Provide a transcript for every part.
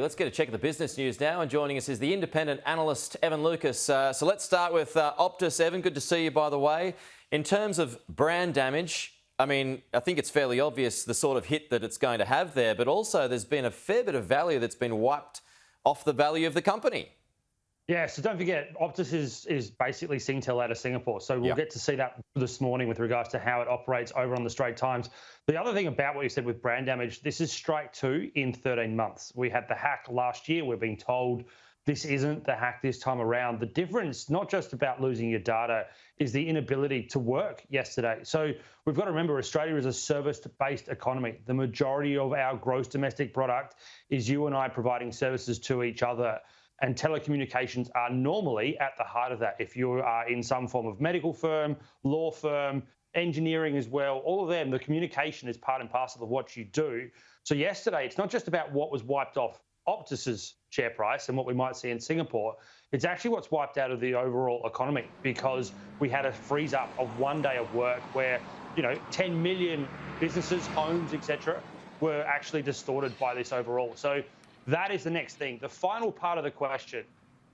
Let's get a check of the business news now, and joining us is the independent analyst, Evan Lucas. So let's start with Optus. Evan, good to see you, by the way. In terms of brand damage, I mean, I think it's fairly obvious the sort of hit that it's going to have there, but also there's been a fair bit of value that's been wiped off the value of the company. Yeah, so don't forget, Optus is basically Singtel out of Singapore. So we'll get to see that this morning with regards to how it operates over on the Straits Times. The other thing about what you said with brand damage, this is strike 2 in 13 months. We had the hack last year. We're being told this isn't the hack this time around. The difference, not just about losing your data, is the inability to work yesterday. So we've got to remember, Australia is a service-based economy. The majority of our gross domestic product is you and I providing services to each other. And telecommunications are normally at the heart of that. If you are in some form of medical firm, law firm, engineering as well, all of them, the communication is part and parcel of what you do. So yesterday, it's not just about what was wiped off Optus's share price and what we might see in Singapore. It's actually what's wiped out of the overall economy, because we had a freeze up of 1 day of work where, 10 million businesses, homes, etc., were actually distorted by this overall. So that is the next thing. The final part of the question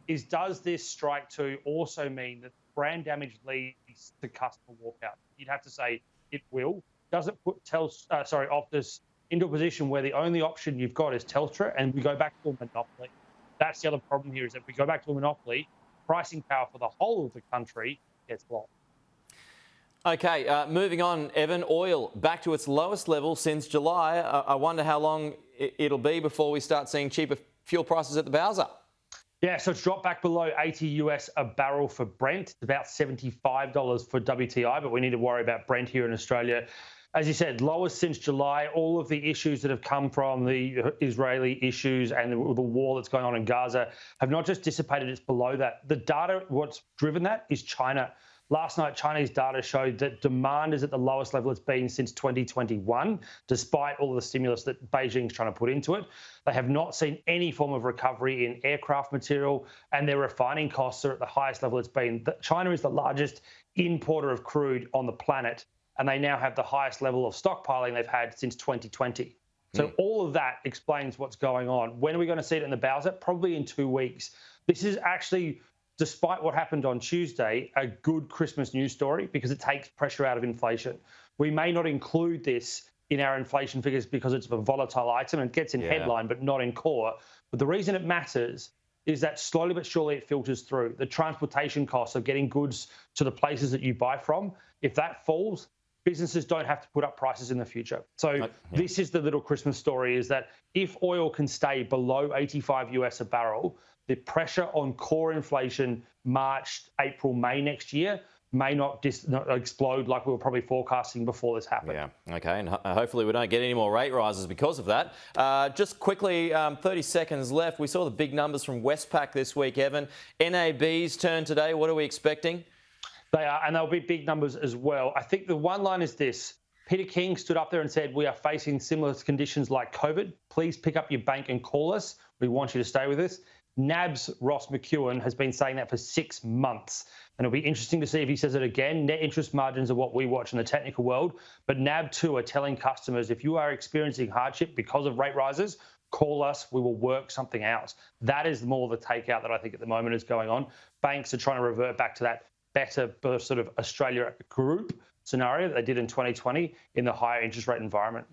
is, does this strike 2 also mean that brand damage leads to customer walkout? You'd have to say it will. Does it put Optus into a position where the only option you've got is Telstra and we go back to a monopoly? That's the other problem here, is that if we go back to a monopoly, pricing power for the whole of the country gets lost. Okay, moving on, Evan. Oil back to its lowest level since July. I wonder how long it'll be before we start seeing cheaper fuel prices at the bowser. Yeah, so it's dropped back below $80 a barrel for Brent. It's about $75 for WTI, but we need to worry about Brent here in Australia. As you said, lowest since July. All of the issues that have come from the Israeli issues and the war that's going on in Gaza have not just dissipated, it's below that. The data, what's driven that is China. Last night, Chinese data showed that demand is at the lowest level it's been since 2021, despite all of the stimulus that Beijing's trying to put into it. They have not seen any form of recovery in aircraft material, and their refining costs are at the highest level it's been. China is the largest importer of crude on the planet, and they now have the highest level of stockpiling they've had since 2020. So all of that explains what's going on. When are we going to see it in the bowser? Probably in 2 weeks. This is actually, despite what happened on Tuesday, a good Christmas news story, because it takes pressure out of inflation. We may not include this in our inflation figures because it's a volatile item and it gets in headline, but not in core. But the reason it matters is that slowly but surely it filters through. The transportation costs of getting goods to the places that you buy from, if that falls, businesses don't have to put up prices in the future. So this is the little Christmas story, is that if oil can stay below $85 a barrel, the pressure on core inflation March, April, May next year may not explode like we were probably forecasting before this happened. Yeah, okay, and hopefully we don't get any more rate rises because of that. Just quickly, 30 seconds left. We saw the big numbers from Westpac this week, Evan. NAB's turn today. What are we expecting? They are, and they'll be big numbers as well. I think the one line is this. Peter King stood up there and said, we are facing similar conditions like COVID. Please pick up your bank and call us. We want you to stay with us. NAB's Ross McEwen has been saying that for 6 months. And it'll be interesting to see if he says it again. Net interest margins are what we watch in the technical world. But NAB too are telling customers, if you are experiencing hardship because of rate rises, call us, we will work something out. That is more the takeout that I think at the moment is going on. Banks are trying to revert back to that better sort of Australia group scenario that they did in 2020 in the higher interest rate environment.